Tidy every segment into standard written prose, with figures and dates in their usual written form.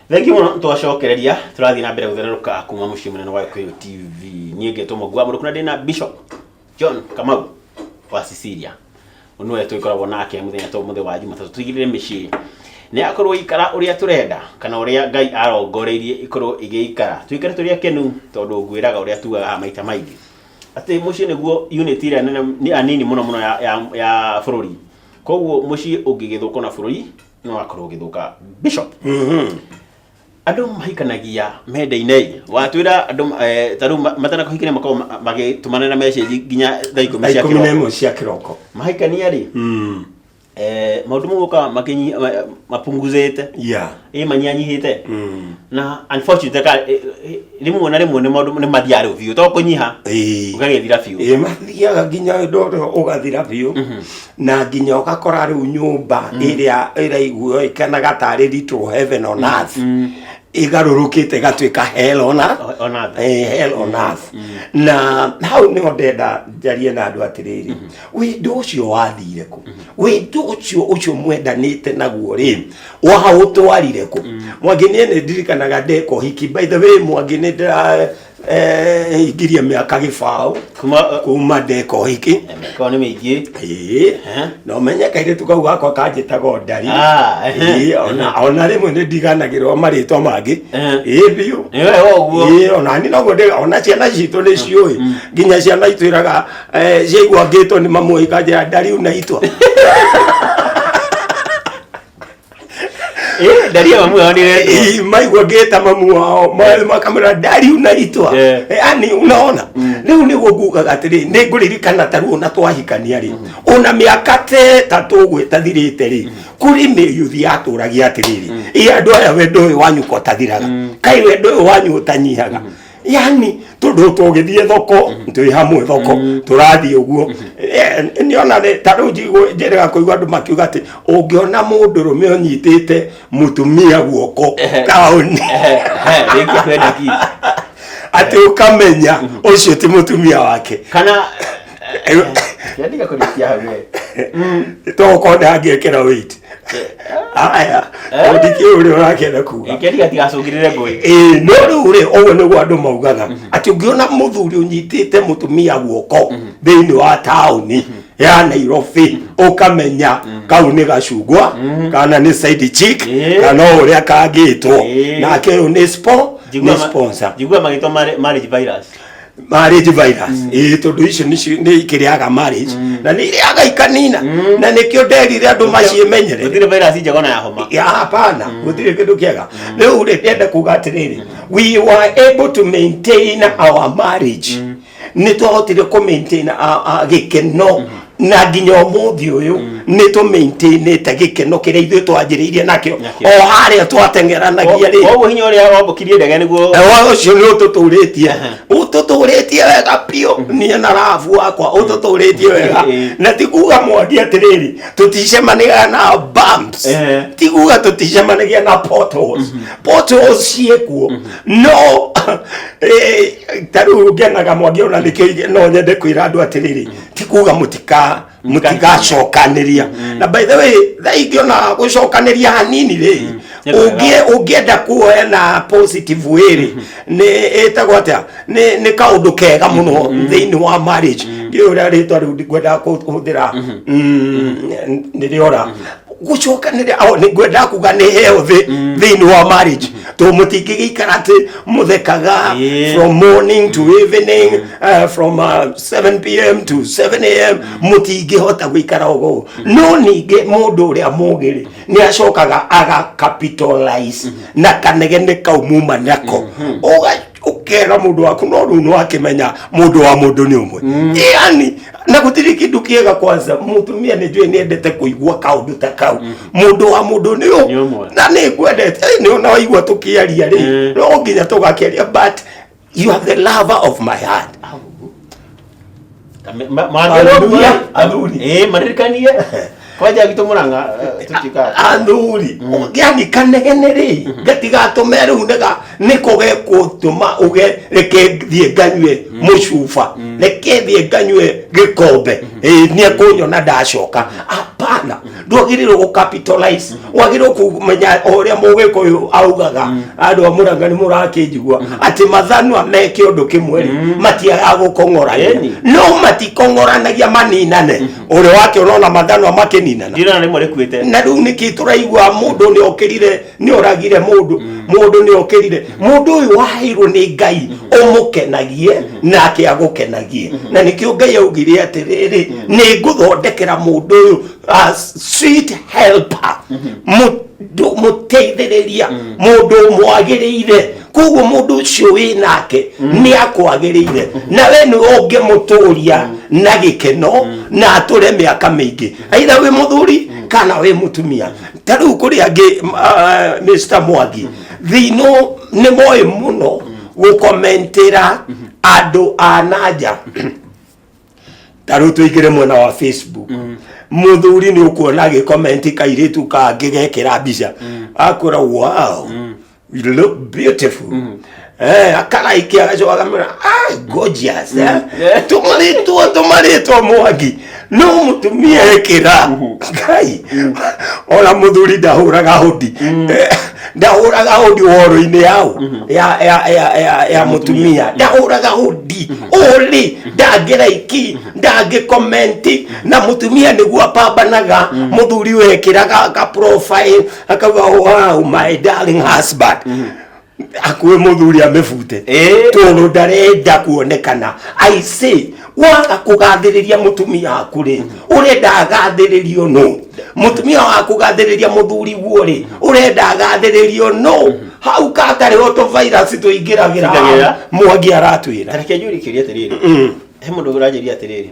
Thank you muno twacokereria turathi na mbere guthererũka kuma muciĩ munene wa Gikuyu TV niĩ ngetwo Mwangi Munuku na ndina Bishop Kamau wa Sicilia unwe twikoragwo nake muthenya to muthe wa Jumatatu twigirire mĩciĩ ni akorwo ikara uria turenda kana uria Ngai arongoreirie ikorwo igiikara twikare turia kenu tondu ngwiraga uria tugaga maita maingi ati muciĩ niguo unit ira ni anini muno ya bururi koguo muciĩ ungigithuka na bururi no akorwo githuka Bishop andũ mahikanagia menda-inĩ watwira andũ taru matana kuhikania makao magitumana na message ginya thaa 10 cia kiroko mahikania ri maundu mugoka makinyi mapunguzete manyanyihite na unfortunately rimwe na rimwe ni maundu ni mathiare biu to kunyiha ukagethira biu mathiaga ginya ndoto ugathira biu na ginya ukakora riu nyumba iria iraiguo ikana gatari to heaven on earth igarurukite gatwika hell on earth hell on earth na hau ni ndenda jarie na andu atiriri windu ucio wathire ku windu ucio mwendanite naguo ri wa utwarire ku Mwangi ni ndirikanaga ndeko hiki by the way Mwangi ni igiria miaka gibao kuma ndeko hiki ko ni mingi no menya kaire tukauga kwa kanjitago ndari ona rimwe ni ndiganagirwo maritwa mangi biu ona ni no gode ona ciana citu ni cioi ginya ciana itwiraga ciaigwa ngitwo ni mamu ikanjira ndari unaitwa daria mamu wao ni maigwa ngeta mamu wao makamera ndari unaitwa yani unaona leo ni guguga atiri ni nguririkana taru ona twahikania ri ona miaka tatu gwetathirite ri kuri meyuthi aturagia atiriri andu aya wendo wanyu ko tathiraga kai wendo wanyu utanyihaga yani tundu tugithie thoko twi hamwe thoko turathi uguo niona taru njiraga kuigwa andu makiuga ati ungiona mundu rume onyitite mutumia guoko taoni riki kwenda ki ati ukamenya ucio ti mutumia wake kana yandika kulikia hawe to ko ndangekera wait aya odiki uri urakenda kuga ikendika tigacungirire ngui no uri owe ni gwa andu maugaga ati ungiona muthuri unyitite mutumia guoko thiini wa tauni ya Nairobi ukamenya kau ni gacungwa kana ni side chick kana uria kagitwo nake ni sponsor jigwa magitwa marriage virus tondu icio ni ikiriaga marriage na ni iriaga ikanina na nikio nderire andu macimenyere gutire virus njagona ya homa ya hapana gutire kindu kiega riu ndenda kuga atiriri we were able to maintain our marriage ni twahotire ku maintain gikeno na ginya umuthi uyu ni to maintain ta gikeno kiria ithu twanjiriirie nakio o haria twatengeranagia ri oguo hinya uria wambukirie ndege niguo ucio ni ututuritie wega pio ni na rafu wakwa ututuritie wega na tikuga Mwangi atiriri tuticemanagia na bumps tikuga tuticemanagia na potholes ciekuo no taru ngenaga Mwangi ona nikio no nyende kwira andu atiriri tikuga mutigacokaniria na by the way thaingiona gucokaniria hanini ri ungienda kuona positive way ni etagwo atia ni kaundu kega muno thiini wa marriage ngiura ritwa riu ngwenda kuhuthira niriora gucokanire ni ngwenda kuga ni healthy thiini wa marriage to mutingigikara ati muthekaga from morning to evening from 7 p.m. to 7 a.m. mutingihota guikara ugo no ninge mundu uria mugiri ni acokaga aga capitalize na kanegene kaumuma nako ukera mundu waku no ru no akimenya mundu wa mundu ni umwe yani na gutiri kindu kiega kwanza mutumia ni njui ni endete kuigua kaundu ta kau mundu wa mundu ni umwe na ni ngwendete ni ona waigua tukiaria ri no nginya tugakiaria but you are the lover of my heart maririkanie kwaja gitumuranga tutika anduri yani kanegene ri gatigatuma riu niko gekutuma uge reke thie nganywe mucuba reke thie nganywe gikombe ni akunyona ndacoka apana ihana ndwagiriro go capitalize wagiriro kumenya oria mugikuyu augaga andu amuranga ni murakijigwa ati mathanu ameke undu kimwe matiaga gukongorania no matikongoranagia maninane uri wake unaona mathanu amakininana ndina ni muri kwite na riu niki turaigwa mundu ni okirire ni oragire mundu ni okirire mundu uyu wahairwo ni Ngai umukenagie nake agukenagie na nikio Ngai augire atiriri ni nguthondekera mundu uyu sweet helper muteithĩrĩria mundu mwagĩrĩire koguo mundu ucio winake ni akwagĩrĩire na we ni ũngĩmũtũria na gikeno na atũre mĩaka mĩingĩ aitha we muthuri kana we mutumia ta rĩu kũrĩ angĩ Mr. Mwangi thino nĩ moĩ mũno gũkomentĩra andũ a nanja ta rĩu tũingĩre mwena wa Facebook muthuri ni ukuona gĩkomenti kairitu kangĩ gekĩra mbica akora wow you look beautiful akaraiki agacoka kamera gorgeous tumarĩtwo Mwangi no mutumia ekĩra Ngai ona muthuri ndahũraga hodi ndahũraga hodi woro-inĩ yao ya mutumia ndahũraga hodi oli ndangĩraiki ndangĩkomenti na mutumia nĩguo apambanaga muthuri wekĩraga ka profile akauga wow my darling husband akwe muthuri amefute tondu ndarenda kuonekana I say waga kugathĩrĩria mutumia waku ri urenda agathĩrĩrio no mutumia wa kugathĩrĩria muthuri guo ri urenda agathĩrĩrio no hau katare auto virus tuingĩragĩra Mwangi aratwĩra tareke njuri kiria atiriri he mundu ũranjĩria atiriri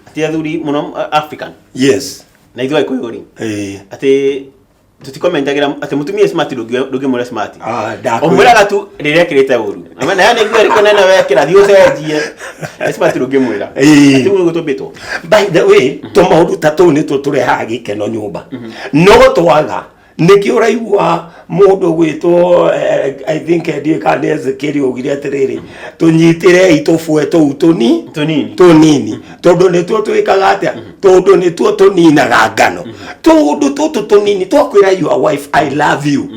ati athuri muno African yes na ithuĩ Gikuyu ati tutikomendagira ati mutumia smart nduge mure smart omwiraga tu riria kirite uru amana yani ngwe riko nene wekira thio cenjie smart nduge mwira ati ugu tobito by the way to maundu tatu ni turehaga gikeno nyumba no twaga niki uraigwa mundu gwitwo I think ndie kana Ezekiel ugire atiriri tunyitire itofue tu tunini tondu ni tu twikaga atia tondu ni tu tuninaga ngano tondu tu tunini twakwira your wife I love you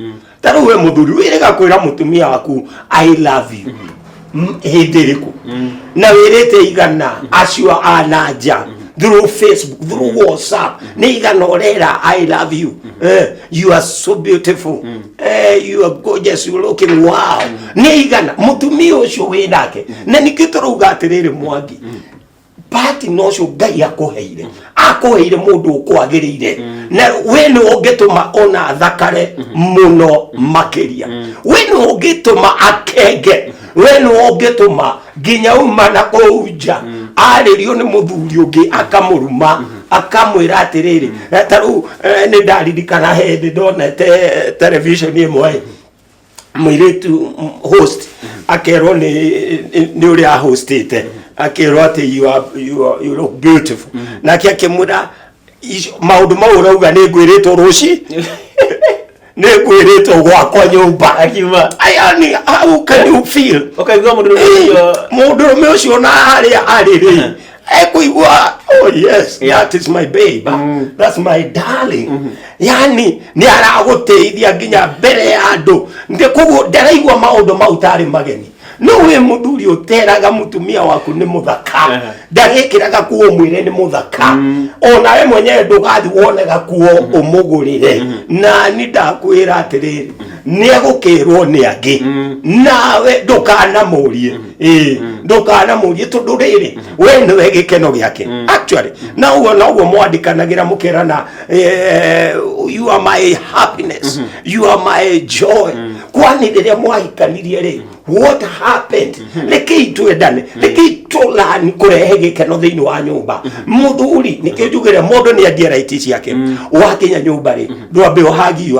taru we muthuri wirega kwira mutumia waku I love you hindiriku na wirete igana acio ananja through Facebook, through WhatsApp, nigana orera I love you. You are so beautiful. You are gorgeous. You are looking wow. Nigana mutumia ucio winake. Na nikituruga atiriri Mwangi. Pati nocio Ngai akoheire mundu ukwagĩrĩire na we ni ũngĩtũma ona thakare muno makiria we ni ũngĩtũma akenge we ni ũngĩtũma nginya uma na kũunja arĩrio nĩ muthuri ũngĩ akamũruma akamwĩra atiriri ta rĩu nĩ ndaririkana hĩndĩ ndonete television ĩmwe mũirĩtu host akerwo nĩ ũrĩa hostete akerwo ati you look beautiful na akimwira maundu mau urauga ni ngwiritwo ruci ni ngwiritwo gwakwa nyumba akiuma ayani how can you feel ukaigua mundu ucio na haria ariri ekuigua oh yes that is my babe that's my darling yani ni araguteithia nginya mbere ya andu ndikugo ndaraigua maundu mau tari mageni no we muthuri uteraga mutumia waku ni muthaka ndagikiraga kuo mwire ni muthaka ona we mwenyewe ndugathi wonega kuo umugurire na ni ndakwira atiriri ni agukirwo ni angi nawe ndukanamurie ndukanamurie tondu riri we ni we gikeno giake actually na uguo mwandikanagira mukirana you are my happiness you are my joy kwani riria mwahikanirie ri what happened leki twendane leki tolani kurehe gikeno thiini wa nyumba muthuri nikio njugire mundu ni andia rights ciake wakinya nyumba ri ndwambe uhagi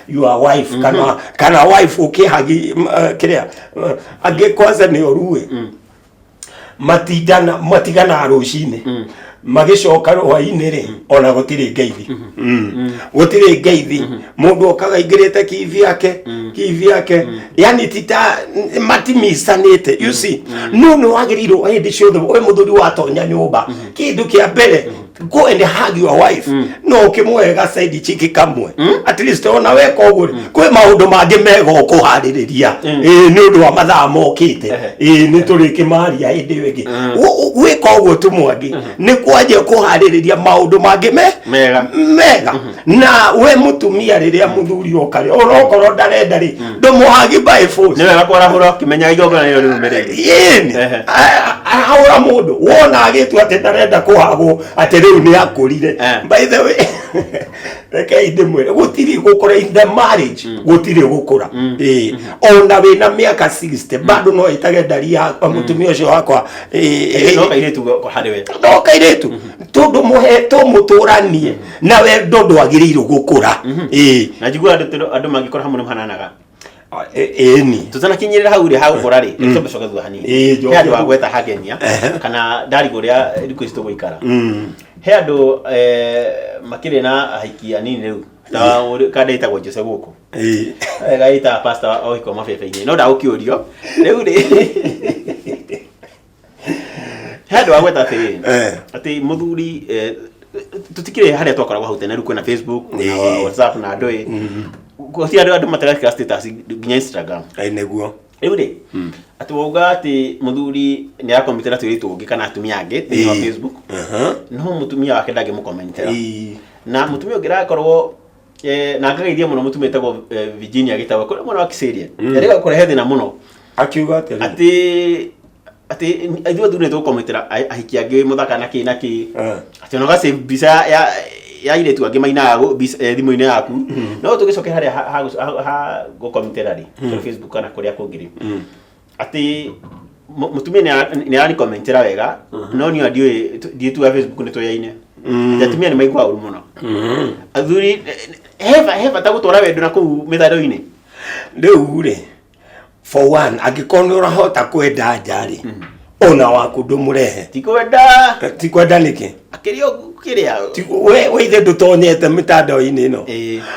your wife kana wife ukihagi kiria ange kwanza ni orue matigana rucine magicoka rwaini ri ona gutire ngeithi gutire ngeithi mundu okaga ingirite kivi yake yani tita matimisanite you see no wagirirwo hindi ciothe we muthuri watonya nyumba kindu kia mbere go and hug your wife no kimwega side chiki kamwe at least ona weka uguo kwe maundu mangi mega kuhaririria ni undu wa mathaa mokite ni turikimaria hindi wingi weka uguo tu Mwangi ni kwaje kuhaririria maundu mangi mega na we mutumia riria muthuri okare orokorwo ndarenda ri ndumuhagi by force ni wega kwarahura kimenya igogona ni mbere ahora mundu wona agitu ati ndarenda kuhagwo ati riu ni akurire by the way reke indimwe gutiri gukora in the marriage gutiri gukura ona wina miaka 60 bado no itage ndari ya mutumia ucio wakwa no kairetu ko hari we no kairetu tondu muheto muturanie na we ndondo agiriirwo gukura na jigura andu mangikora hamwe mhananaga ni tutana kinyirira hau ri hau borari nitobe coka thua hanini he andu agweta hagenia kana ndari guria rikwisto guikara he andu makire na ahiki anini riu ta kada itagwo Jose guku gaita pastor oiko mafefe-ini no da ukiurio riu ri he andu agweta ati muthuri tutikire haria twakoragwo hau tene riu kwina Facebook na WhatsApp na ndoi kutia andu mataraka status nginya Instagram neguo riu ri ati wauga ati muthuri ni akomitera twiritu ungi kana atumia angi thini wa Facebook no mutumia wake ndage mukomentera na mutumia ungira akorwo na ngageithia muno mutumia etagwo Virginia gitagwo kuri mwana wa Kiseria yariga kurehe thina muno akiuga ati aithu thune tu komentera ahiki angi muthaka na ki ati no gase bisa ya ile tu angi maina thimu-ini yaku no tugicoke haria ha gukomentera ri kuri Facebook kana kuria kungiri ati mutumia ni ani komentera wega no ni ndiye tu Facebook ni toyaine atumia ni maigwa uru muno athuri heva ta gutora wendo na ku mitharo-ini riu ri for one agikoni urahota kwenda njari ona waku ndumurehe tikwenda niki akirio kiria we ithe ndutonyete mitandao-ini no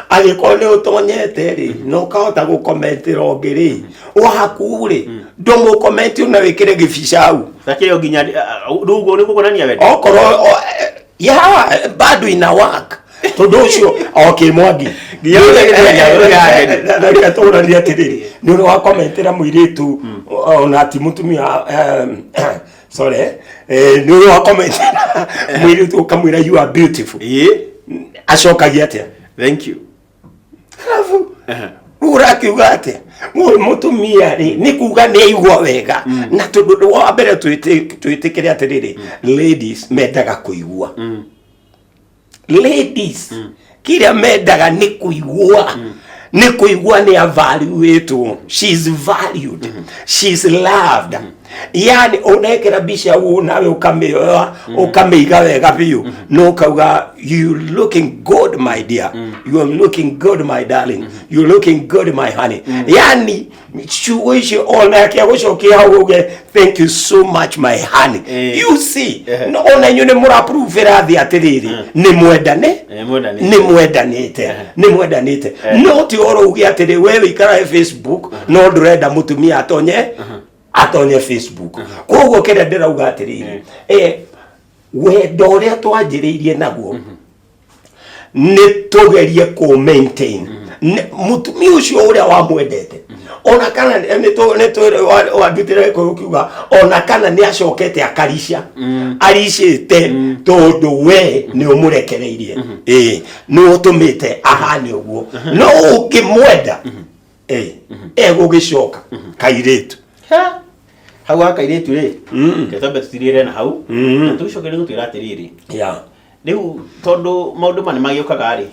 agikoni utonyete ri no kahota gukomentera ongiri waku ri ndomu comment una wikire gibicau takirio ginya rugo ni kukonania wendo okoro bado ina work tondu ucio okay Mwangi giya tora ni atiri ni uri wa komentera muiritu ona ati mutumia sorry ni uri wa komentera muiritu kamwira you are beautiful acokagia atia thank you urakiuga atia mutumia ri ni kuga ni igwa wega na tondu wa mbere twitikire atiriri ladies mendaga kuigua ladies kiria mendaga ni kuigua ni kuigua ni avaluate she's valued she's loved yani onekera bisha nawe ukamiga wega biu no kauga you looking good my dear you are looking good my darling you looking good my honey yani chuishi onekera gucokia hauge thank you so much my honey you see no ona nyune mura approve rathi atiriri ni mwendanite no ti oro ugi atiri wewe ikara Facebook no ndurenda mutumia atonye Facebook koguo kire ndirauga atiriri wendo uria twanjiriirie naguo ni tugerie ku maintain mutumia ucio uria wamwendete ona kana ni to wadutire ko ukiuga ona kana ni acokete akarisha arishite tondu we ni umurekereirie no utumite ahane uguo no ukimwenda gugicoka kairetu hau akairetu ri ketombe tutirire na hau na tucokere gutwira atiriri riu tondu maundu mane magiukaga ri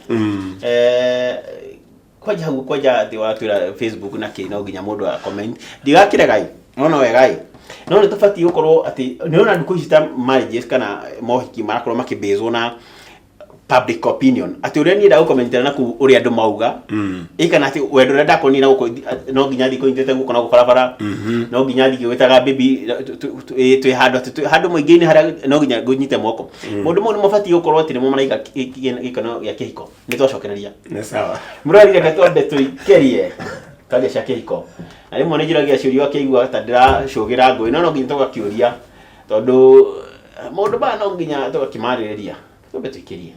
kwaja thi watwira Facebook na kino nginya mundu a comment ndigakire gai mono wegai no ni tufati gukorwo ati ni ona nduku cita marriages kana mohiki marakorwo makibezwo na public opinion ati uria ni da gukomentera na ku uria andu mauga ikana ati wendo ria ndakoni na guko no nginya thiko intete guko na gubarabara no nginya thiko wetaga baby twi handu muingini haria no nginya gunyite moko mundu mu mufati gukorwo ati ni mu maraika gikeno ya kihiko ni twacokereria ni sawa murari reka twambe tuikerie kalia cia kihiko na rimwe nijiragia ciurio akigua ta ndiracugira ngui no nginya tugakiuria tondu mundu ba no nginya tugakimariria Twambe tuikirie.